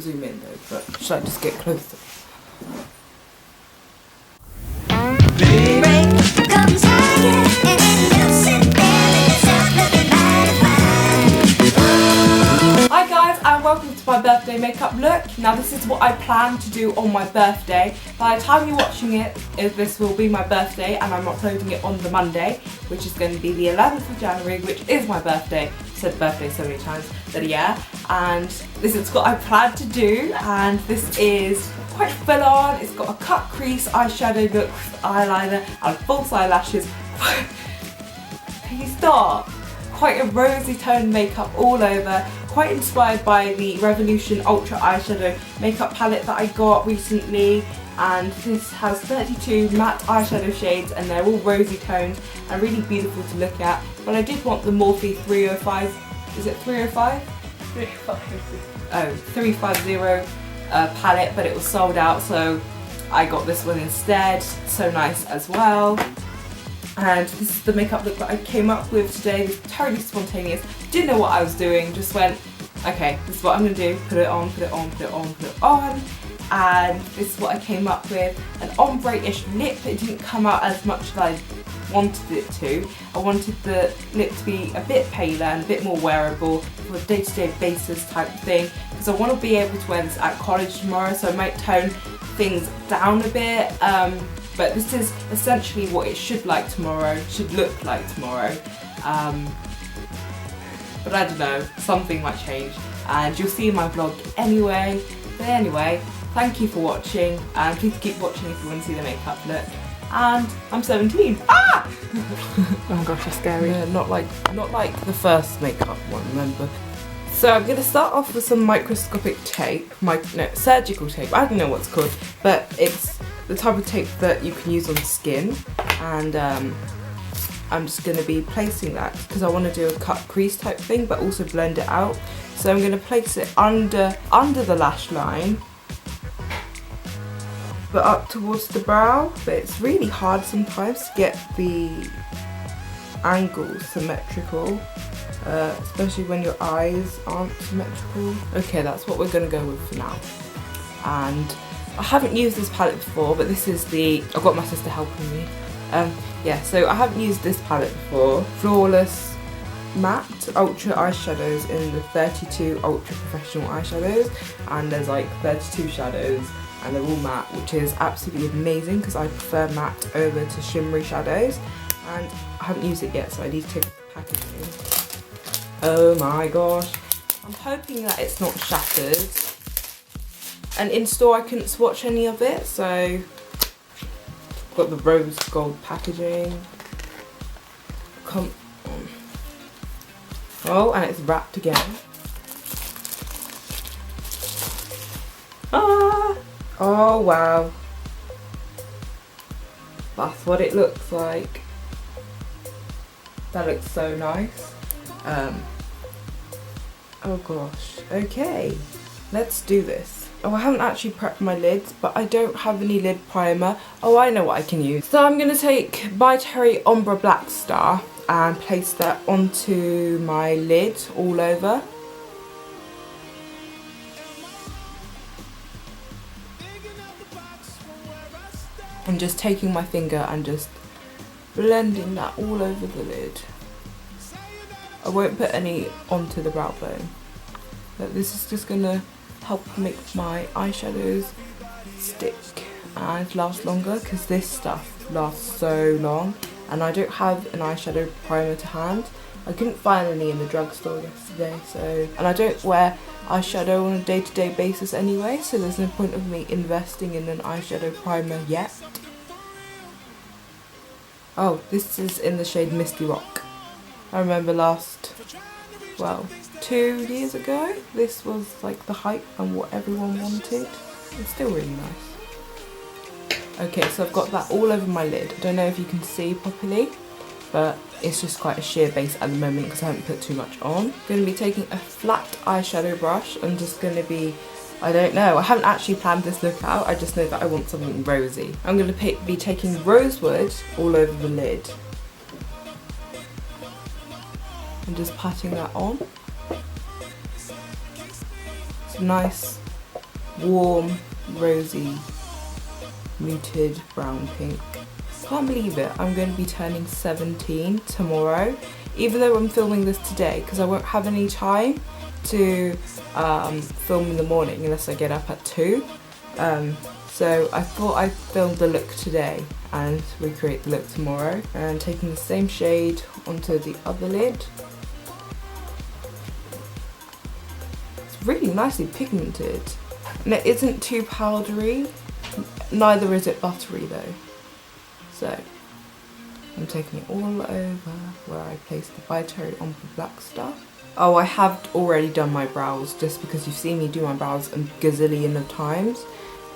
Zoom in though, but should I just get closer? Hi guys, and welcome to my birthday makeup look. Now this is what I plan to do on my birthday. By the time you're watching it, this will be my birthday, and I'm uploading it on the Monday, which is going to be the 11th of January, which is my birthday. I've said birthday so many times, but yeah. And this is what I plan to do, and this is quite full on. It's got a cut crease eyeshadow look with eyeliner and false eyelashes. Can you stop? Quite a rosy tone makeup all over, quite inspired by the Revolution Ultra eyeshadow makeup palette that I got recently, and this has 32 matte eyeshadow shades and they're all rosy toned and really beautiful to look at. But I did want the Morphe 305, is it 305? 350 palette, but it was sold out, so I got this one instead. So nice as well. And this is the makeup look that I came up with today. It's totally spontaneous. Didn't know what I was doing, just went, okay, this is what I'm gonna do. Put it on, put it on, put it on, put it on. And this is what I came up with. An ombre-ish lip. It didn't come out as much as I wanted it to. I wanted the lip to be a bit paler and a bit more wearable for a day-to-day basis type of thing, because I want to be able to wear this at college tomorrow, so I might tone things down a bit. But this is essentially what it should look like tomorrow. But I don't know, something might change, and you'll see my vlog anyway. But anyway, thank you for watching, and please keep watching if you want to see the makeup look. And I'm 17. Ah! Oh my gosh, that's scary. Yeah, not like the first makeup one, remember? So I'm gonna start off with some microscopic tape, surgical tape. I don't know what it's called, but it's the type of tape that you can use on skin, and I'm just going to be placing that because I want to do a cut crease type thing but also blend it out. So I'm going to place it under the lash line but up towards the brow, but it's really hard sometimes to get the angles symmetrical, especially when your eyes aren't symmetrical. Okay, that's what we're going to go with for now. And I haven't used this palette before, but this is I've got my sister helping me. Yeah, so I haven't used this palette before. Flawless Matte Ultra Eyeshadows in the 32 Ultra Professional Eyeshadows, and there's like 32 shadows and they're all matte, which is absolutely amazing because I prefer matte over to shimmery shadows, and I haven't used it yet, so I need to take the packaging. Oh my gosh. I'm hoping that it's not shattered. And in store I couldn't swatch any of it, so got the rose gold packaging. Come on. Oh, and it's wrapped again. Ah! Oh wow. That's what it looks like. That looks so nice. Oh gosh. Okay, let's do this. Oh, I haven't actually prepped my lids, but I don't have any lid primer. Oh, I know what I can use. So I'm going to take By Terry Ombre Blackstar and place that onto my lid all over. I'm just taking my finger and just blending that all over the lid. I won't put any onto the brow bone, but this is just going to help make my eyeshadows stick and last longer, because this stuff lasts so long, and I don't have an eyeshadow primer to hand. I couldn't find any in the drugstore yesterday, and I don't wear eyeshadow on a day-to-day basis anyway, so there's no point of me investing in an eyeshadow primer yet. Oh, this is in the shade Misty Rock. I remember well, 2 years ago, this was like the hype and what everyone wanted. It's still really nice. Okay, so I've got that all over my lid. I don't know if you can see properly, but it's just quite a sheer base at the moment because I haven't put too much on. I'm going to be taking a flat eyeshadow brush. I'm just going to be, I don't know, I haven't actually planned this look out. I just know that I want something rosy. I'm going to be taking Rosewood all over the lid. And just patting that on. It's a nice warm, rosy, muted brown pink. Can't believe it, I'm going to be turning 17 tomorrow, even though I'm filming this today because I won't have any time to film in the morning unless I get up at 2. So I thought I'd film the look today and recreate the look tomorrow, and taking the same shade onto the other lid. It's really nicely pigmented and it isn't too powdery, neither is it buttery though. So I'm taking it all over where I placed the By Terry Ombre Blackstar. Oh, I have already done my brows just because you've seen me do my brows a gazillion of times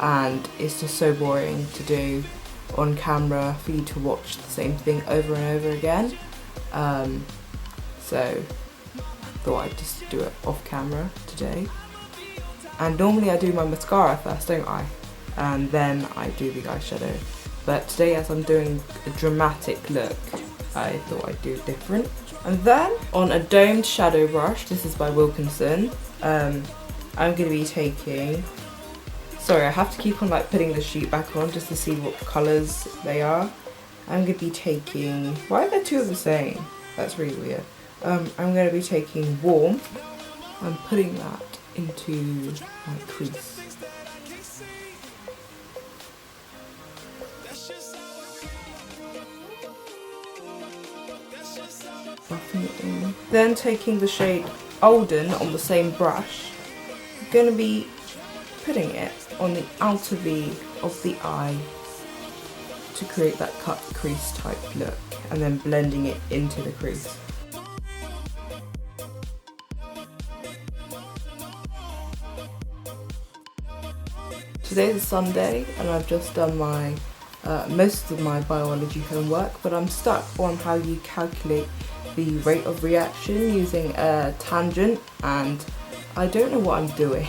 and it's just so boring to do on camera for you to watch the same thing over and over again. So thought I'd just do it off camera today. And normally I do my mascara first, don't I? And then I do the eyeshadow. But today, as I'm doing a dramatic look, I thought I'd do different. And then on a domed shadow brush, this is by Wilkinson, I'm going to be taking, sorry I have to keep on like putting the sheet back on just to see what colours they are. I'm going to be taking, why are there two of the same? That's really weird. I'm going to be taking Warm and putting that into my crease. Buffing it in. Then taking the shade Olden on the same brush, I'm going to be putting it on the outer V of the eye to create that cut crease type look, and then blending it into the crease. Today's a Sunday and I've just done my most of my biology homework, but I'm stuck on how you calculate the rate of reaction using a tangent, and I don't know what I'm doing.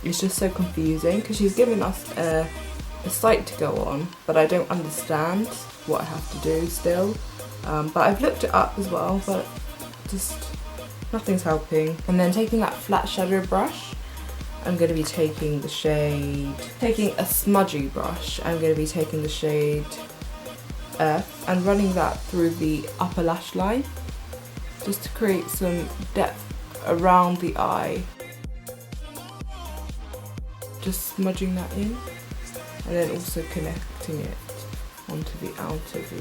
It's just so confusing because she's given us a site to go on, but I don't understand what I have to do still. But I've looked it up as well, but just nothing's helping. And then taking that flat shadow brush, I'm going to be taking the shade, taking a smudgy brush, I'm going to be taking the shade Earth and running that through the upper lash line just to create some depth around the eye. Just smudging that in and then also connecting it onto the outer V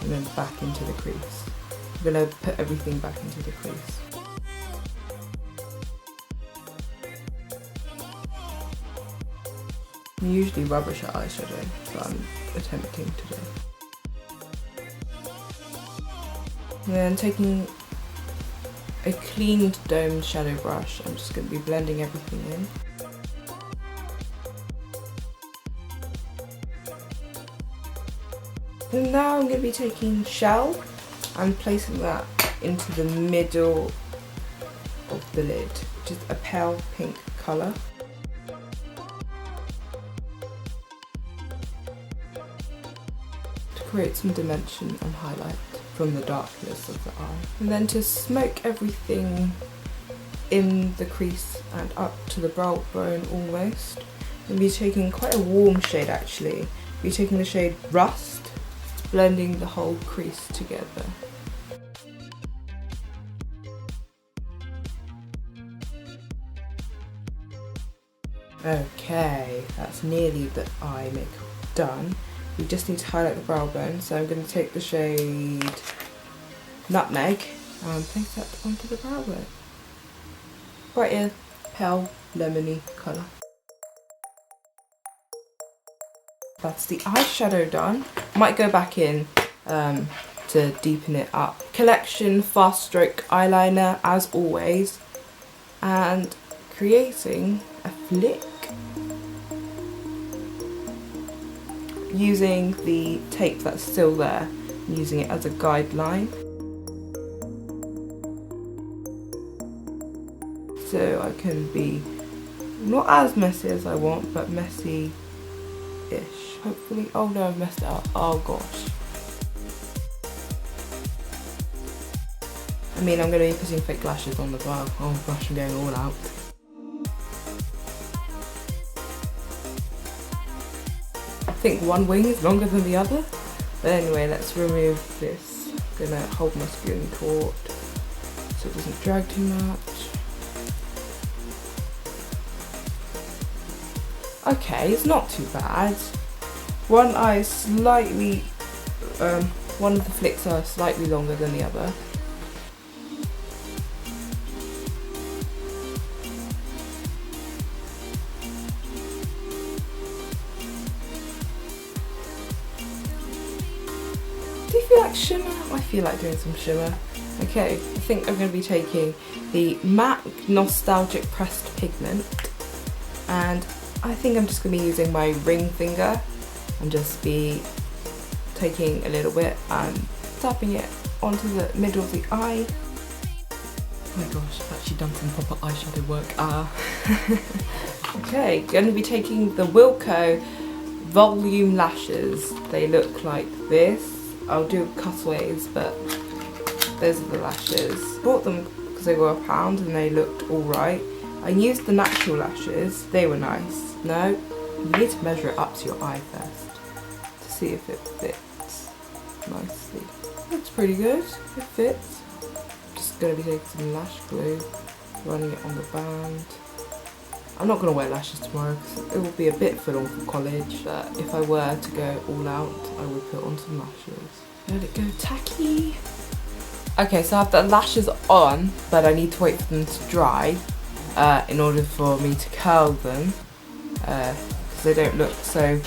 and then back into the crease. I'm going to put everything back into the crease. I'm usually rubbish at eyeshadow, but I'm attempting today. And then taking a cleaned domed shadow brush, I'm just going to be blending everything in. And now I'm going to be taking Shell and placing that into the middle of the lid, which is a pale pink colour. Create some dimension and highlight from the darkness of the eye. And then to smoke everything in the crease and up to the brow bone almost, I'm going to be taking quite a warm shade actually. I'll be taking the shade Rust, blending the whole crease together. Okay, that's nearly the eye makeup done. We just need to highlight the brow bone, so I'm going to take the shade Nutmeg and place that onto the brow bone. Quite a pale lemony colour. That's the eyeshadow done. Might go back in to deepen it up. Collection Fast Stroke Eyeliner as always, and creating a flick. Using the tape that's still there, using it as a guideline. So I can be not as messy as I want, but messy-ish. Hopefully, oh no, I've messed it up, oh gosh. I mean, I'm going to be putting fake lashes on as well. Oh gosh, I'm going all out. think one wing is longer than the other. But anyway, let's remove this. I'm gonna hold my skin taut so it doesn't drag too much. Okay, it's not too bad. One eye is slightly, one of the flicks are slightly longer than the other. Do you feel like shimmer? I feel like doing some shimmer. Okay, I think I'm going to be taking the MAC Nostalgic Pressed Pigment, and I think I'm just going to be using my ring finger and just be taking a little bit and tapping it onto the middle of the eye. Oh my gosh, I've actually done some proper eyeshadow work. Okay, going to be taking the Wilko Volume Lashes. They look like this. I'll do cutaways, but those are the lashes. Bought them because they were £1 and they looked alright. I used the natural lashes, they were nice. No, you need to measure it up to your eye first to see if it fits nicely. Looks pretty good, it fits. Just going to be taking some lash glue, running it on the band. I'm not going to wear lashes tomorrow because it will be a bit full on for college, but if I were to go all out, I would put on some lashes. Let it go tacky. Okay, so I have the lashes on, but I need to wait for them to dry in order for me to curl them because they don't look so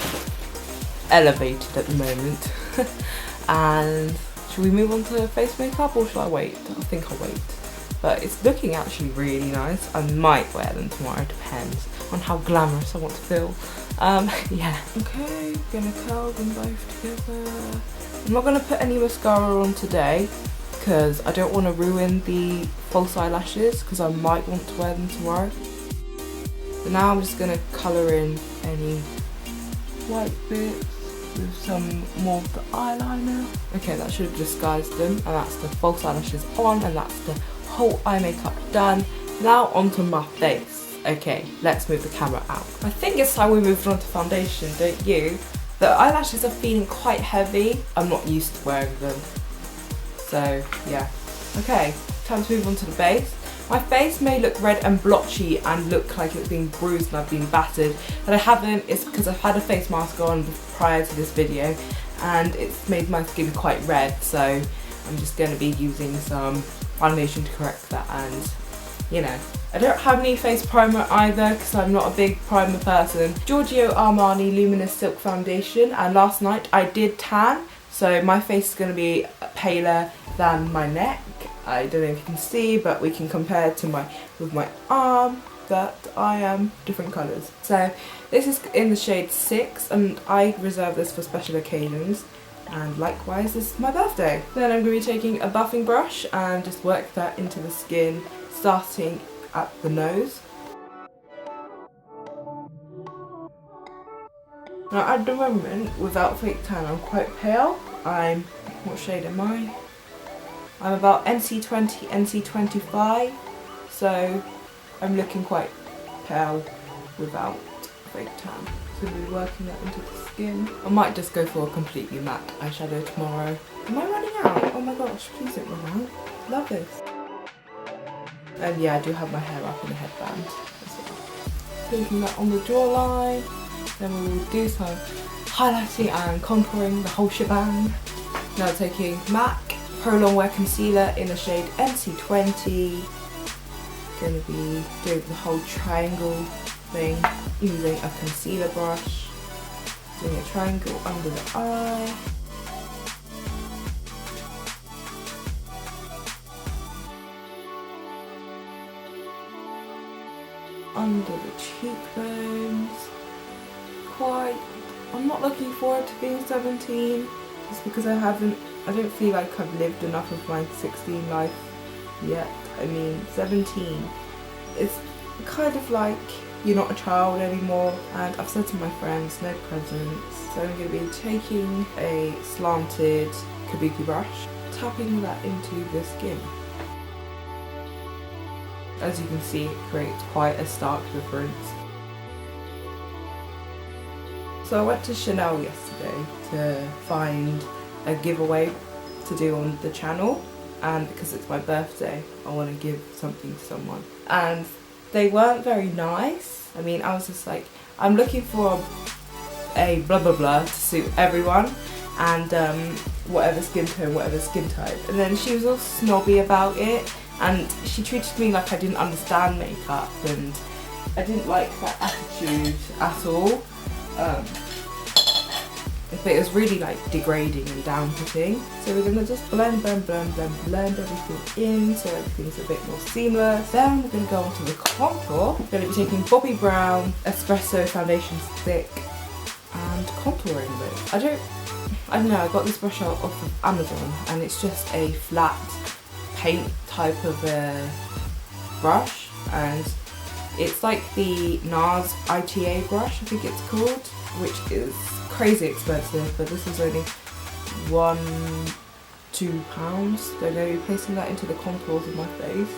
elevated at the moment. And should we move on to face makeup or shall I wait? I think I'll wait. But it's looking actually really nice. I might wear them tomorrow, depends on how glamorous I want to feel. Yeah. Okay, gonna curl them both together. I'm not gonna put any mascara on today because I don't want to ruin the false eyelashes because I might want to wear them tomorrow. So now I'm just gonna colour in any white bits with some more of the eyeliner. Okay, that should have disguised them, and that's the false eyelashes on, and that's the whole eye makeup done. Now onto my face. Okay, let's move the camera out. I think it's time we moved on to foundation, don't you? The eyelashes are feeling quite heavy. I'm not used to wearing them. So yeah. Okay, time to move on to the base. My face may look red and blotchy and look like it's been bruised and I've been battered, but I haven't. It's because I've had a face mask on prior to this video and it's made my skin quite red, so I'm just going to be using some foundation to correct that. And you know, I don't have any face primer either because I'm not a big primer person. Giorgio Armani Luminous Silk Foundation, and last night I did tan, so my face is going to be paler than my neck. I don't know if you can see, but we can compare it to with my arm that I am different colours. So this is in the shade 6 and I reserve this for special occasions, and likewise this is my birthday. Then I'm going to be taking a buffing brush and just work that into the skin, starting at the nose. Now at the moment, without fake tan, I'm quite pale. What shade am I? I'm about NC20, NC25, so I'm looking quite pale without fake tan. So we'll be working that into the skin. I might just go for a completely matte eyeshadow tomorrow. Am I running out? Oh my gosh, please don't run out. Love this. And yeah, I do have my hair up in a headband as well. Taking that on the jawline. Then we will do some highlighting and contouring, the whole shebang. Now taking MAC Pro Longwear Concealer in the shade NC20. Going to be doing the whole triangle thing using a concealer brush. Doing a triangle under the eye. Under the cheekbones. I'm not looking forward to being 17 just because I don't feel like I've lived enough of my 16 life yet. I mean, 17, it's kind of like you're not a child anymore, and I've said to my friends, no presents. So I'm going to be taking a slanted kabuki brush, tapping that into the skin. As you can see, it creates quite a stark difference. So I went to Chanel yesterday to find a giveaway to do on the channel, and because it's my birthday I want to give something to someone, and they weren't very nice. I mean, I was just like, I'm looking for a blah blah blah to suit everyone, and whatever skin tone, whatever skin type. And then she was all snobby about it, and she treated me like I didn't understand makeup, and I didn't like that attitude at all. But it was really like degrading and down-putting. So we're gonna just blend everything in so everything's a bit more seamless. Then we're gonna go on to the contour. I'm gonna be taking Bobbi Brown Espresso foundation stick and contouring it. I don't know, I got this brush out off of Amazon, and it's just a flat paint type of brush, and it's like the NARS ITA brush, I think it's called, which is crazy expensive, but this is only £2. So I'm going to be placing that into the contours of my face,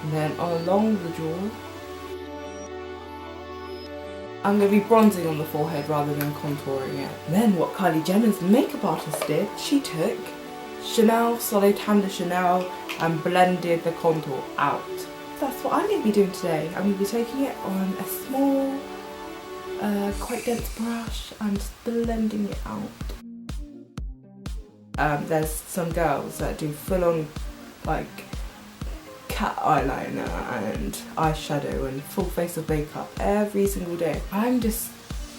and then along the jaw. I'm going to be bronzing on the forehead rather than contouring it. And then what Kylie Jenner's makeup artist did, she took Chanel Soleil Tan de Chanel and blended the contour out. That's what I'm going to be doing today. I'm going to be taking it on a small, quite dense brush and just blending it out. There's some girls that do full-on like cat eyeliner and eyeshadow and full face of makeup every single day. I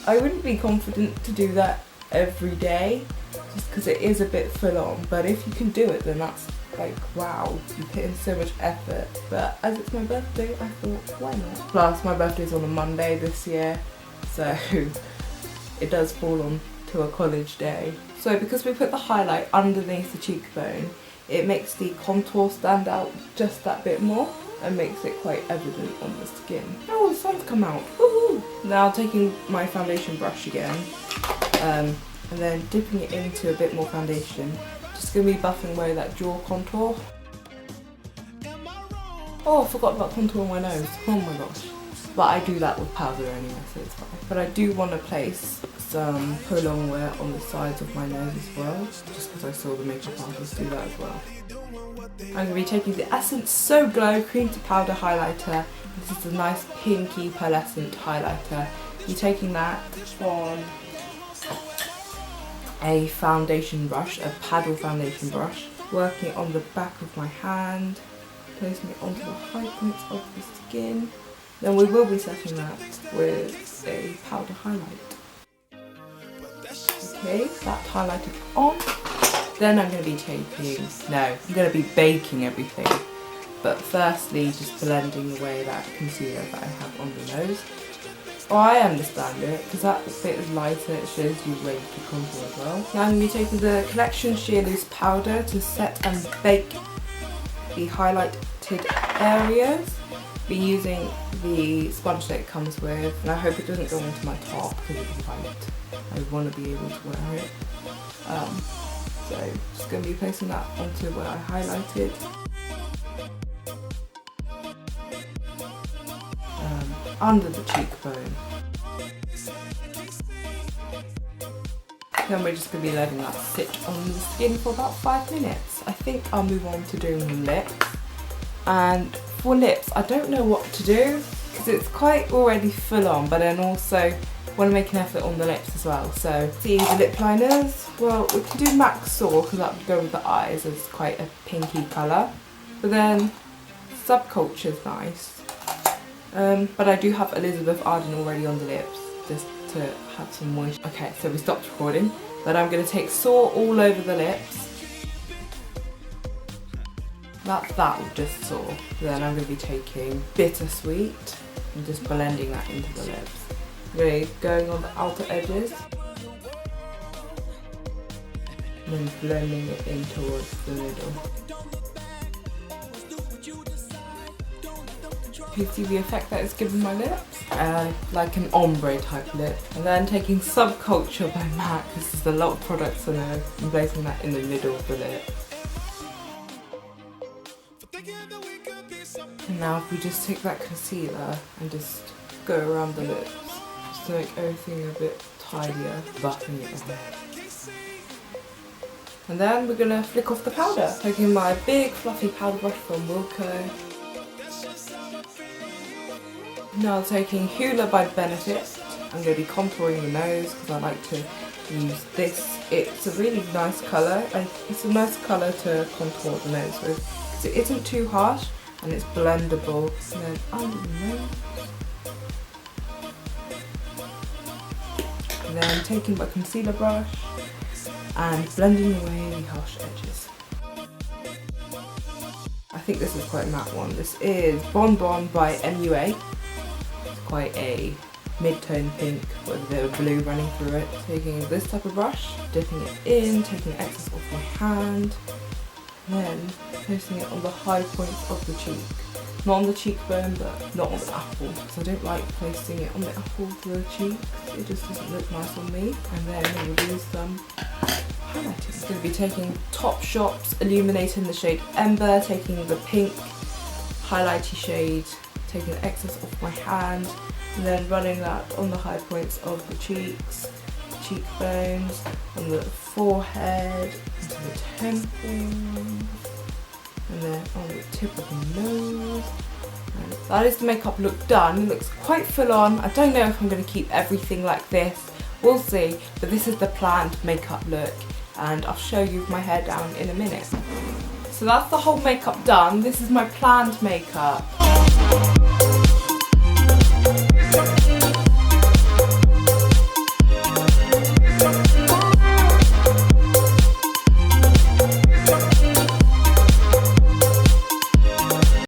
wouldn't be confident to do that every day just because it is a bit full-on, but if you can do it, then that's like, wow, you put in so much effort. But as it's my birthday, I thought, why not? Plus my birthday's on a Monday this year, so it does fall on to a college day. So because we put the highlight underneath the cheekbone, it makes the contour stand out just that bit more and makes it quite evident on the skin. Oh, the sun's come out. Woohoo! Now taking my foundation brush again, and then dipping it into a bit more foundation. Just going to be buffing away that jaw contour. Oh, I forgot about contouring my nose. Oh my gosh. But I do that with powder anyway, so it's fine. But I do want to place some Longwear on the sides of my nose as well, just because I saw the makeup artist do that as well. I'm going to be taking the Essence So Glow Cream to Powder Highlighter. This is a nice pinky pearlescent highlighter. You're taking that on a foundation brush, a paddle foundation brush, working on the back of my hand, placing it onto the high points of the skin. Then we will be setting that with a powder highlight. Okay, that highlighted on. Then I'm going to be I'm going to be baking everything. But firstly, just blending away that concealer that I have on the nose. Oh, I understand it, because that bit is lighter, it shows you where you can contour as well. Now I'm going to be taking the Collection Sheer Loose powder to set and bake the highlighted areas. Be using the sponge that it comes with, and I hope it doesn't go onto my top because it's white. I want to be able to wear it. So just going to be placing that onto where I highlighted. Under the cheekbone. Then we're just going to be letting that sit on the skin for about 5 minutes. I think I'll move on to doing lips. And for lips, I don't know what to do because it's quite already full on, but then also want to make an effort on the lips as well. So see the lip liners, well, we can do MAC Soar because that would go with the eyes, it's quite a pinky colour. But then Subculture is nice. But I do have Elizabeth Arden already on the lips, just to have some moisture. Okay, so we stopped recording. Then I'm going to take Soar all over the lips. That's that with just Soar. Then I'm going to be taking Bittersweet and just blending that into the lips. Really going on the outer edges. And then blending it in towards the middle. You see the effect that it's given my lips? Like an ombre type lip. And then taking Subculture by MAC, this is a lot of products on there, and placing that in the middle of the lip. And now if we just take that concealer and just go around the lips, just to make everything a bit tidier, buffing it away. And then we're going to flick off the powder. Taking my big fluffy powder brush from Wilko. Now taking Hoola by Benefit. I'm going to be contouring the nose because I like to use this. It's a really nice colour. It's a nice colour to contour the nose with. So it isn't too harsh and it's blendable. And then under the nose. And then taking my concealer brush and blending away the harsh edges. I think this is quite a matte one. This is Bon Bon by MUA. It's quite a mid-tone pink with a bit of blue running through it. Taking this type of brush, dipping it in, taking the excess off my hand, and then placing it on the high points of the cheek. Not on the cheekbone, but not on the apple. So I don't like placing it on the apple to the cheek. It just doesn't look nice on me. And then we'll do some highlighting. I'm going to be taking Topshop's Illuminator in the shade Ember, taking the pink highlighty shade, taking the excess off my hand, and then running that on the high points of the cheeks, cheekbones, on the forehead, into the temples, and then on the tip of the nose. And that is the makeup look done. It looks quite full on. I don't know if I'm going to keep everything like this. We'll see, but this is the planned makeup look, and I'll show you my hair down in a minute. So that's the whole makeup done. This is my planned makeup.